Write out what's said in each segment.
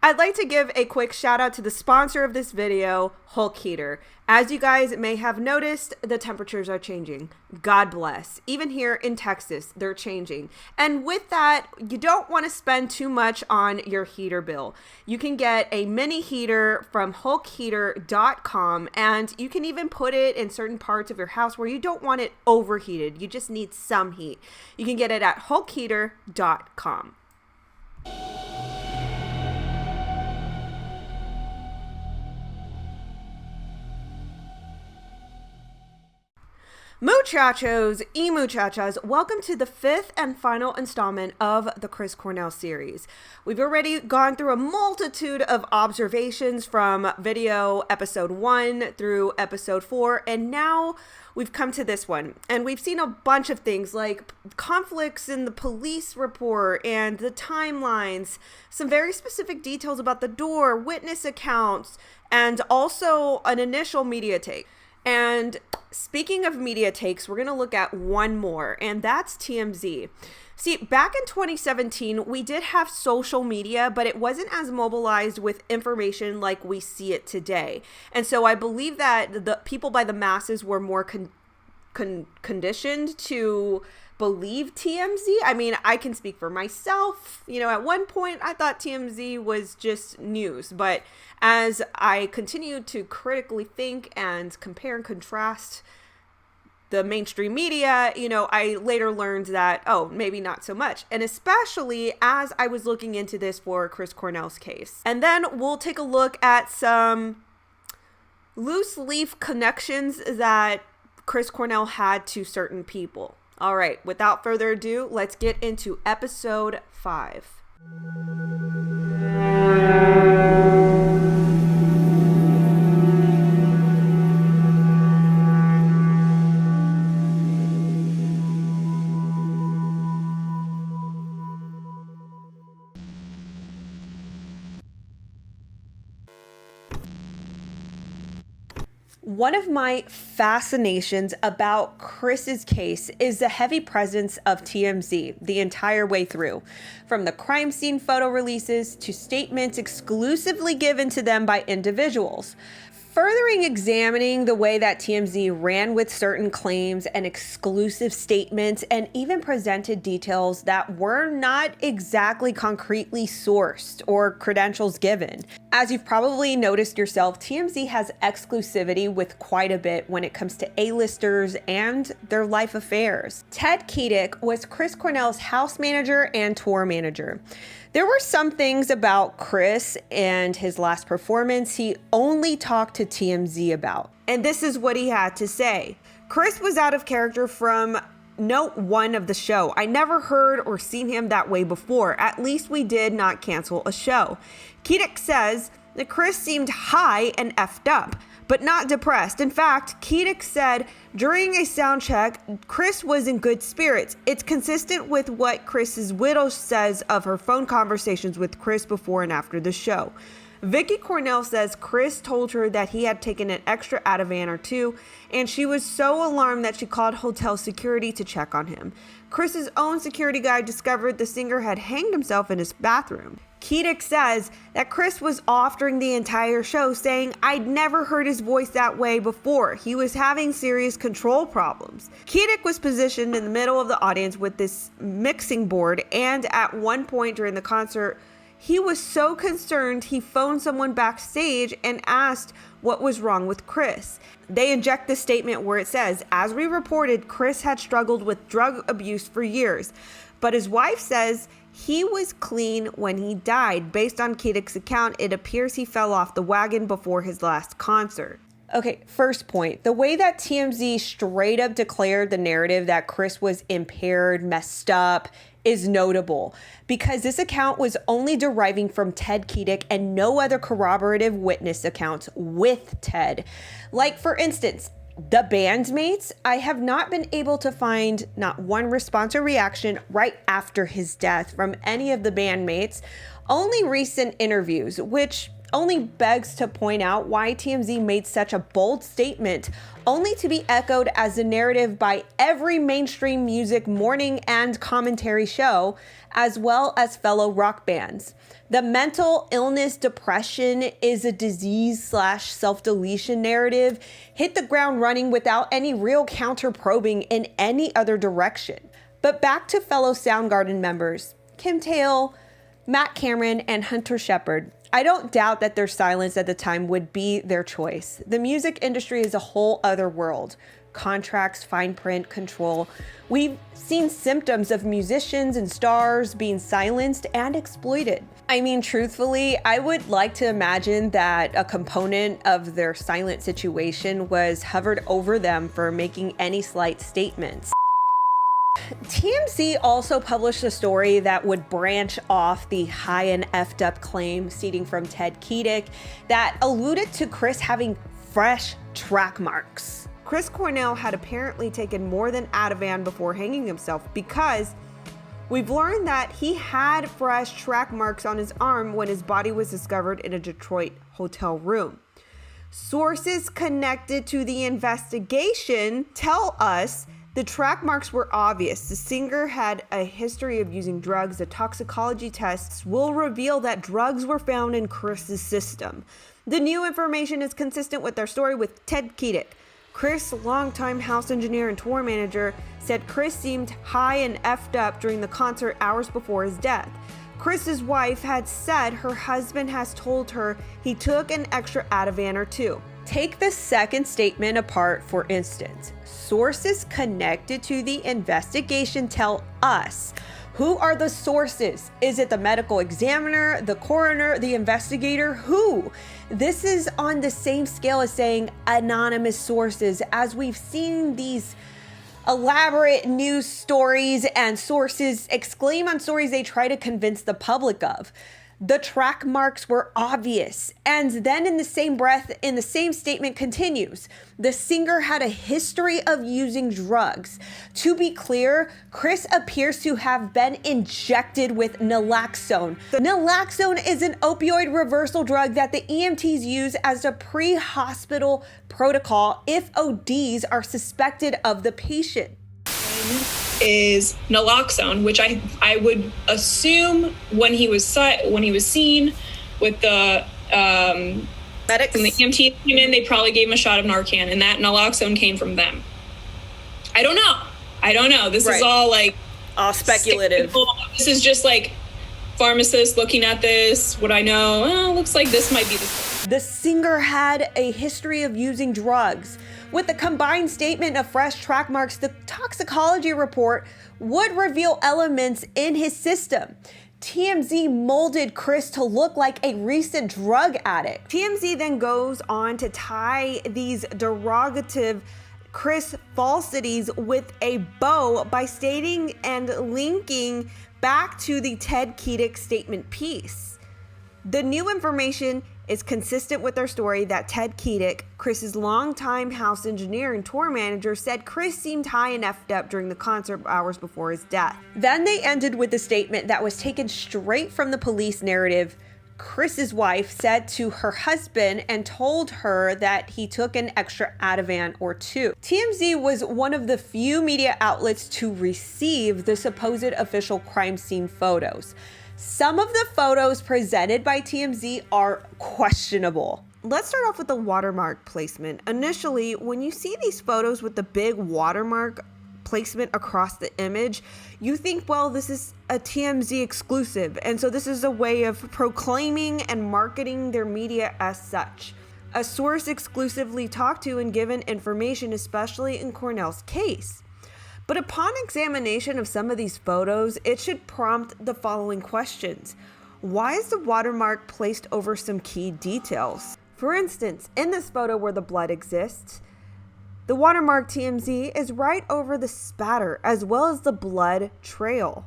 I'd like to give a quick shout out to the sponsor of this video, 𝘏𝘶𝘮𝘢. As you guys may have noticed, the temperatures are changing. God bless. Even here in Texas, they're changing. And with that, you don't want to spend too much on your heater bill. You can get a mini heater from 𝘏𝘶𝘮𝘢.com, and you can even put it in certain parts of your house where you don't want it overheated. You just need some heat. You can get it at 𝘏𝘶𝘮𝘢.com. Muchachos y muchachas, welcome to the 5th and final installment of the Chris Cornell series. We've already gone through a multitude of observations from video episode 1 through episode 4, and now we've come to this one. And we've seen a bunch of things like conflicts in the police report and the timelines, some very specific details about the door, witness accounts, and also an initial media take. And speaking of media takes, we're going to look at one more, and that's TMZ. See, back in 2017, we did have social media, but it wasn't as mobilized with information like we see it today. And so I believe that the people by the masses were more conditioned to believe TMZ. I mean, I can speak for myself. You know, at one point I thought TMZ was just news, but as I continued to critically think and compare and contrast the mainstream media, you know, I later learned that, oh, maybe not so much. And especially as I was looking into this for Chris Cornell's case. And then we'll take a look at some loose leaf connections that Chris Cornell had to certain people. All right, without further ado, let's get into episode 5. One of my fascinations about Chris's case is the heavy presence of TMZ the entire way through, from the crime scene photo releases to statements exclusively given to them by individuals. Furthering examining the way that TMZ ran with certain claims and exclusive statements and even presented details that were not exactly concretely sourced or credentials given. As you've probably noticed yourself, TMZ has exclusivity with quite a bit when it comes to A-listers and their life affairs. 𝘏𝘏𝘮𝘓 was Chris Cornell's house manager and tour manager. There were some things about Chris and his last performance he only talked to TMZ about. And this is what he had to say. Chris was out of character from note 1 of the show. I never heard or seen him that way before. At least we did not cancel a show. 𝘏𝘏𝘮𝘢 says that Chris seemed high and effed up, but not depressed. In fact, 𝘏𝘏𝘮𝘢 said during a sound check, Chris was in good spirits. It's consistent with what Chris's widow says of her phone conversations with Chris before and after the show. Vicky Cornell says Chris told her that he had taken an extra Ativan or 2, and she was so alarmed that she called hotel security to check on him. Chris's own security guy discovered the singer had hanged himself in his bathroom. 𝘏𝘏𝘮𝘢 says that Chris was off during the entire show, saying, "I'd never heard his voice that way before. He was having serious control problems." 𝘏𝘏𝘮𝘢 was positioned in the middle of the audience with this mixing board, and at one point during the concert, he was so concerned he phoned someone backstage and asked what was wrong with Chris. They inject the statement where it says, "As we reported, Chris had struggled with drug abuse for years, but his wife says he was clean when he died. Based on 𝘏𝘏𝘮𝘢's account, it appears he fell off the wagon before his last concert." Okay, first point, the way that TMZ straight up declared the narrative that Chris was impaired, messed up, is notable because this account was only deriving from 𝘏𝘏𝘮𝘢 and no other corroborative witness accounts with Ted. Like, for instance, the bandmates, I have not been able to find not one response or reaction right after his death from any of the bandmates, only recent interviews, which only begs to point out why TMZ made such a bold statement, only to be echoed as a narrative by every mainstream music morning and commentary show, as well as fellow rock bands. The mental illness depression is a disease/self-deletion narrative hit the ground running without any real counter-probing in any other direction. But back to fellow Soundgarden members, Kim Thayil, Matt Cameron, and Hunter Shepard. I don't doubt that their silence at the time would be their choice. The music industry is a whole other world. Contracts, fine print, control. We've seen symptoms of musicians and stars being silenced and exploited. I mean, truthfully, I would like to imagine that a component of their silent situation was hovered over them for making any slight statements. TMZ also published a story that would branch off the high and effed up claim seeding from 𝘏𝘶𝘮𝘢 that alluded to Chris having fresh track marks. Chris Cornell had apparently taken more than Ativan before hanging himself, because we've learned that he had fresh track marks on his arm when his body was discovered in a Detroit hotel room. Sources connected to the investigation tell us the track marks were obvious. The singer had a history of using drugs. The toxicology tests will reveal that drugs were found in Chris's system. The new information is consistent with their story with 𝘏𝘶𝘮𝘢. Chris, longtime house engineer and tour manager, said Chris seemed high and effed up during the concert hours before his death. Chris's wife had said her husband has told her he took an extra Ativan or two. Take the second statement apart, for instance. Sources connected to the investigation tell us. Who are the sources? Is it the medical examiner, the coroner, the investigator? Who? This is on the same scale as saying anonymous sources, as we've seen these elaborate news stories and sources exclaim on stories they try to convince the public of. The track marks were obvious. And then in the same breath, in the same statement continues, the singer had a history of using drugs. To be clear, Chris appears to have been injected with naloxone. Naloxone is an opioid reversal drug that the EMTs use as a pre-hospital protocol if ODs are suspected of the patient. Is naloxone, which I would assume when he was seen with the medics and the EMT came in, they probably gave him a shot of Narcan, and that naloxone came from them. I don't know. This is all like all speculative. This is just like pharmacists looking at this. What I know, looks like this might be the singer had a history of using drugs. With the combined statement of fresh track marks, the toxicology report would reveal elements in his system. TMZ molded Chris to look like a recent drug addict. TMZ then goes on to tie these derogative Chris falsities with a bow by stating and linking back to the 𝘏𝘶𝘮𝘢 statement piece. The new information is consistent with their story that 𝘏𝘶𝘮𝘢, Chris's longtime house engineer and tour manager, said Chris seemed high and effed up during the concert hours before his death. Then they ended with a statement that was taken straight from the police narrative. Chris's wife said to her husband and told her that he took an extra Ativan or two. TMZ was one of the few media outlets to receive the supposed official crime scene photos. Some of the photos presented by TMZ are questionable. Let's start off with the watermark placement. Initially, when you see these photos with the big watermark placement across the image, you think, well, this is a TMZ exclusive, and so this is a way of proclaiming and marketing their media as such. A source exclusively talked to and given information, especially in Cornell's case. But upon examination of some of these photos, it should prompt the following questions. Why is the watermark placed over some key details? For instance, in this photo where the blood exists, the watermark TMZ is right over the spatter as well as the blood trail.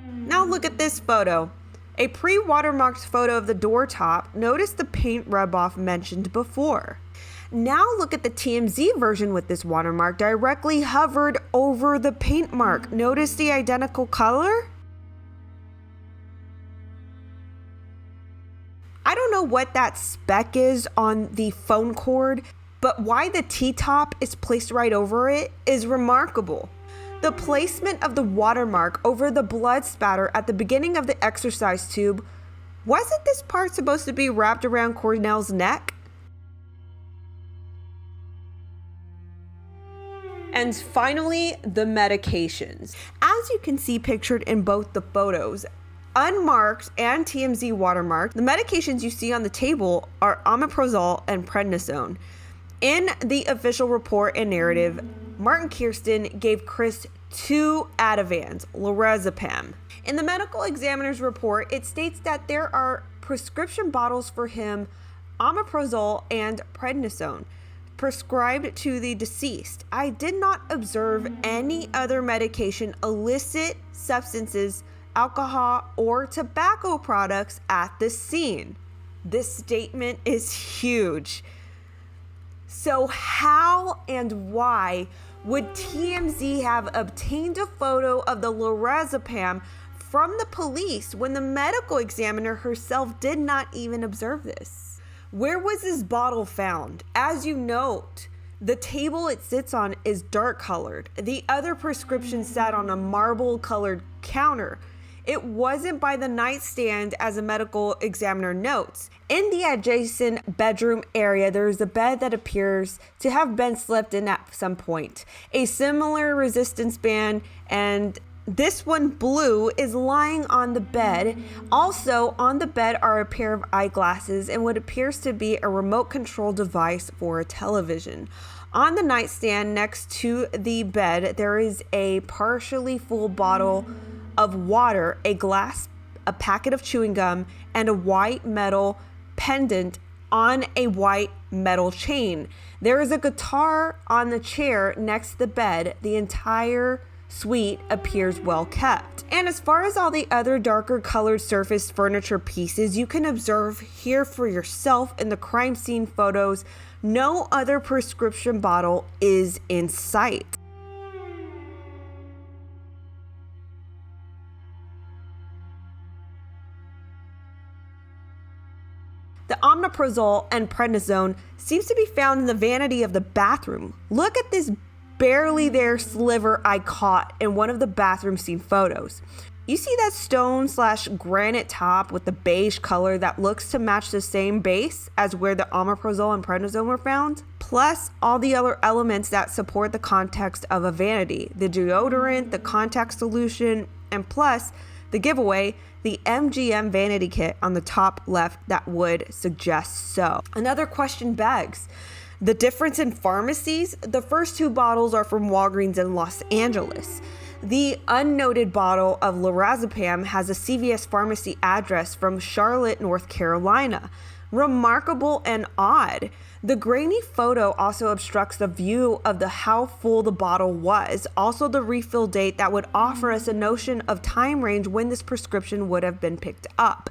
Now look at this photo. A pre-watermarked photo of the door top. Notice the paint rub-off mentioned before. Now look at the TMZ version with this watermark directly hovered over the paint mark. Notice the identical color? I don't know what that speck is on the phone cord, but why the T-top is placed right over it is remarkable. The placement of the watermark over the blood spatter at the beginning of the exercise tube, wasn't this part supposed to be wrapped around Cornell's neck? And finally, the medications. As you can see pictured in both the photos, unmarked and TMZ watermarked, the medications you see on the table are omeprazole and prednisone. In the official report and narrative, Martin Kirsten gave Chris 2 Ativans, lorazepam. In the medical examiner's report, it states that there are prescription bottles for him, omeprazole and prednisone, prescribed to the deceased. I did not observe any other medication, illicit substances, alcohol, or tobacco products at the scene. This statement is huge. So how and why would TMZ have obtained a photo of the lorazepam from the police when the medical examiner herself did not even observe this? Where was this bottle found? As you note, the table it sits on is dark colored. The other prescription sat on a marble colored counter. It wasn't by the nightstand, as a medical examiner notes. In the adjacent bedroom area, there is a bed that appears to have been slept in at some point. A similar resistance band, and this one blue, is lying on the bed. Also on the bed are a pair of eyeglasses and what appears to be a remote control device for a television. On the nightstand next to the bed, there is a partially full bottle of water, a glass, a packet of chewing gum, and a white metal pendant on a white metal chain. There is a guitar on the chair next to the bed. The entire suite appears well kept. And as far as all the other darker colored surface furniture pieces, you can observe here for yourself in the crime scene photos, no other prescription bottle is in sight. The omeprazole and prednisone seems to be found in the vanity of the bathroom. Look at this barely there sliver I caught in one of the bathroom scene photos. You see that stone/granite top with the beige color that looks to match the same base as where the omeprazole and prednisone were found? Plus all the other elements that support the context of a vanity, the deodorant, the contact solution, and plus the giveaway, the MGM vanity kit on the top left that would suggest so. Another question begs, the difference in pharmacies? The first 2 bottles are from Walgreens in Los Angeles. The unnoted bottle of lorazepam has a CVS pharmacy address from Charlotte, North Carolina. Remarkable and odd. The grainy photo also obstructs the view of how full the bottle was. Also the refill date that would offer us a notion of time range when this prescription would have been picked up.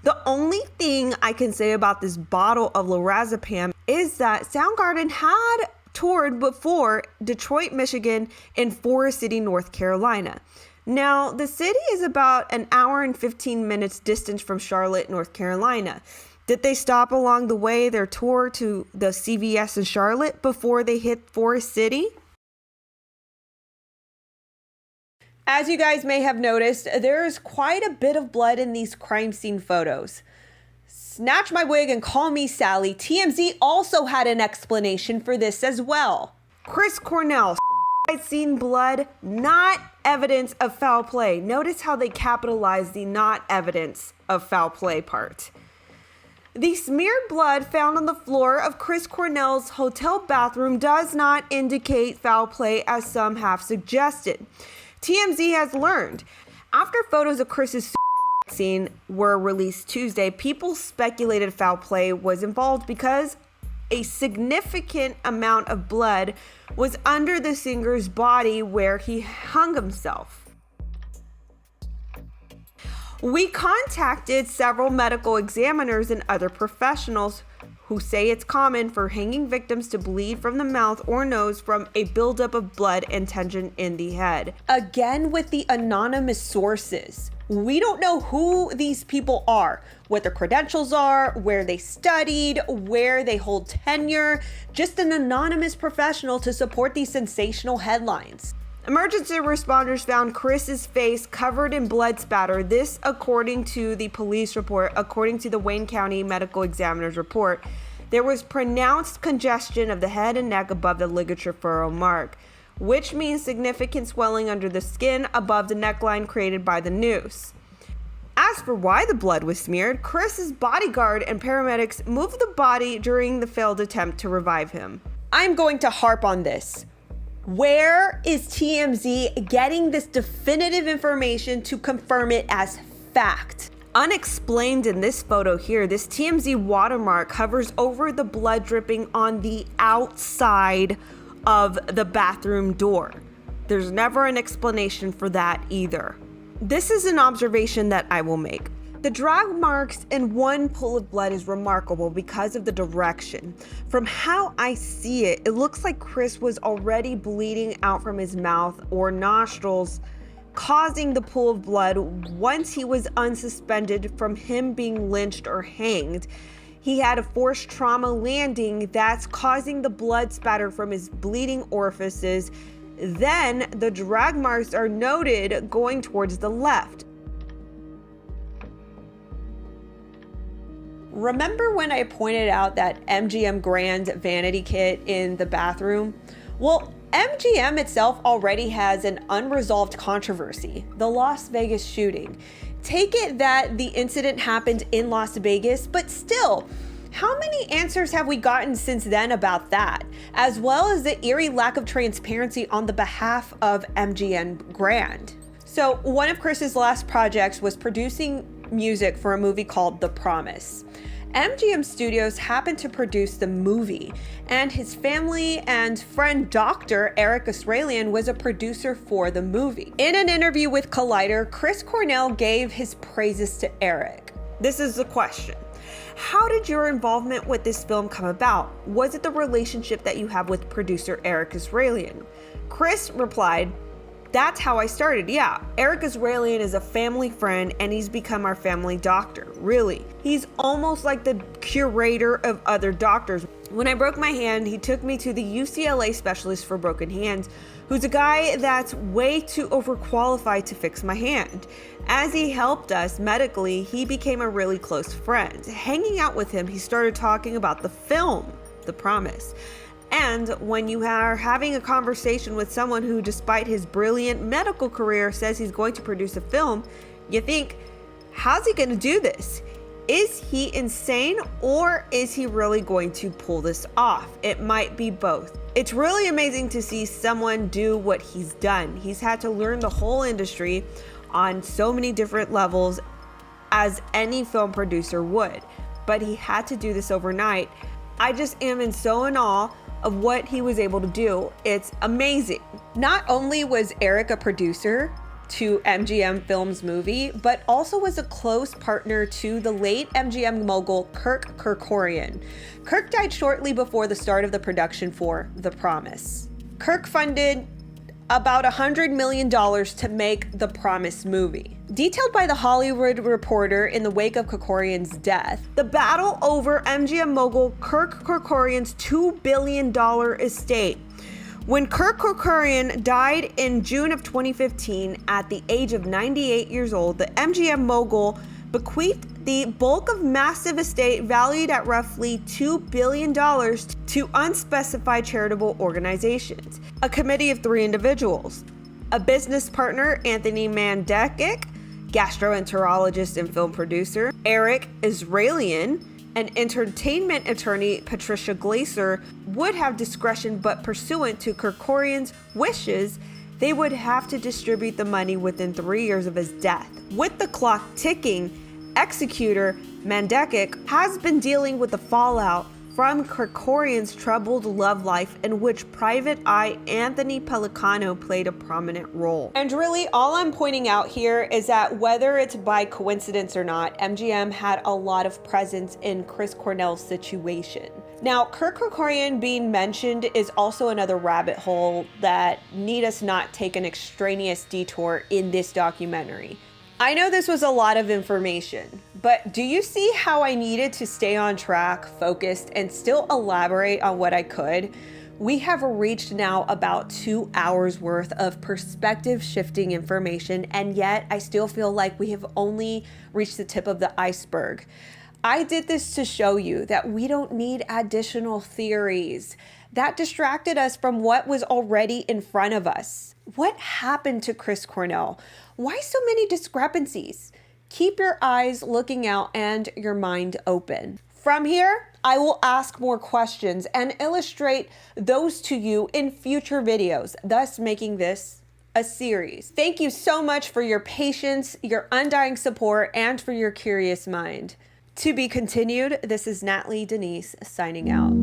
The only thing I can say about this bottle of lorazepam is that Soundgarden had toured before Detroit, Michigan, and Forest City, North Carolina. Now, the city is about an hour and 15 minutes distance from Charlotte, North Carolina. Did they stop along the way their tour to the CVS in Charlotte before they hit Forest City? As you guys may have noticed, there is quite a bit of blood in these crime scene photos. Snatch my wig and call me Sally. TMZ also had an explanation for this as well. Chris Cornell, scene blood, not evidence of foul play. Notice how they capitalized the not evidence of foul play part. The smeared blood found on the floor of Chris Cornell's hotel bathroom does not indicate foul play as some have suggested. TMZ has learned. After photos of Chris's scene were released Tuesday, people speculated foul play was involved because a significant amount of blood was under the singer's body where he hung himself. We contacted several medical examiners and other professionals who say it's common for hanging victims to bleed from the mouth or nose from a buildup of blood and tension in the head. Again, with the anonymous sources, we don't know who these people are, what their credentials are, where they studied, where they hold tenure, just an anonymous professional to support these sensational headlines. Emergency responders found Chris's face covered in blood spatter. This according to the police report. According to the Wayne County Medical Examiner's report, there was pronounced congestion of the head and neck above the ligature furrow mark, which means significant swelling under the skin above the neckline created by the noose. As for why the blood was smeared, Chris's bodyguard and paramedics moved the body during the failed attempt to revive him. I'm going to harp on this. Where is TMZ getting this definitive information to confirm it as fact? Unexplained in this photo here, this TMZ watermark hovers over the blood dripping on the outside of the bathroom door. There's never an explanation for that either. This is an observation that I will make. The drag marks in one pool of blood is remarkable because of the direction. From how I see it, it looks like Chris was already bleeding out from his mouth or nostrils, causing the pool of blood once he was unsuspended from him being lynched or hanged. He had a forced trauma landing that's causing the blood spatter from his bleeding orifices. Then the drag marks are noted going towards the left. Remember when I pointed out that MGM Grand vanity kit in the bathroom? Well, MGM itself already has an unresolved controversy, the Las Vegas shooting. Take it that the incident happened in Las Vegas, but still, how many answers have we gotten since then about that? As well as the eerie lack of transparency on the behalf of MGM Grand. So one of Chris's last projects was producing music for a movie called The Promise. MGM Studios happened to produce the movie, and his family and friend Dr. Eric Australian was a producer for the movie. In an interview with Collider, Chris Cornell gave his praises to Eric. This is the question. How did your involvement with this film come about? Was it the relationship that you have with producer Eric Australian? Chris replied, "That's how I started, yeah. Eric 𝘲𝑗𝑠 is a family friend and he's become our family doctor, really. He's almost like the curator of other doctors. When I broke my hand, he took me to the UCLA specialist for broken hands, who's a guy that's way too overqualified to fix my hand. As he helped us medically, he became a really close friend. Hanging out with him, he started talking about the film, The Promise. And when you are having a conversation with someone who, despite his brilliant medical career, says he's going to produce a film, you think, how's he going to do this? Is he insane, or is he really going to pull this off? It might be both. It's really amazing to see someone do what he's done. He's had to learn the whole industry on so many different levels as any film producer would, but he had to do this overnight. I just am so in awe of what he was able to do. It's amazing. Not only was Eric a producer to MGM Films movie, but also was a close partner to the late MGM mogul Kirk Kerkorian. Kirk died shortly before the start of the production for The Promise. Kirk funded about $100 million to make The Promise movie. Detailed by The Hollywood Reporter in the wake of Kerkorian's death, the battle over MGM mogul Kirk Kerkorian's $2 billion estate. When Kirk Kerkorian died in June of 2015 at the age of 98 years old, the MGM mogul bequeathed the bulk of massive estate valued at roughly $2 billion to unspecified charitable organizations. A committee of 3 individuals: a business partner, Anthony Mandekic, gastroenterologist and film producer, Eric Australian, an entertainment attorney, Patricia Glaser, would have discretion, but pursuant to Kerkorian's wishes, they would have to distribute the money within 3 years of his death. With the clock ticking, executor Mandekic has been dealing with the fallout from Kerkorian's troubled love life, in which private eye Anthony Pellicano played a prominent role. And really, all I'm pointing out here is that whether it's by coincidence or not, MGM had a lot of presence in Chris Cornell's situation. Now, Kirk Kerkorian being mentioned is also another rabbit hole that need us not take an extraneous detour in this documentary. I know this was a lot of information, but do you see how I needed to stay on track, focused, and still elaborate on what I could? We have reached now about 2 hours worth of perspective shifting information, and yet I still feel like we have only reached the tip of the iceberg. I did this to show you that we don't need additional theories. That distracted us from what was already in front of us. What happened to Chris Cornell? Why so many discrepancies? Keep your eyes looking out and your mind open. From here, I will ask more questions and illustrate those to you in future videos, thus making this a series. Thank you so much for your patience, your undying support, and for your curious mind. To be continued, this is Natalie Denise signing out.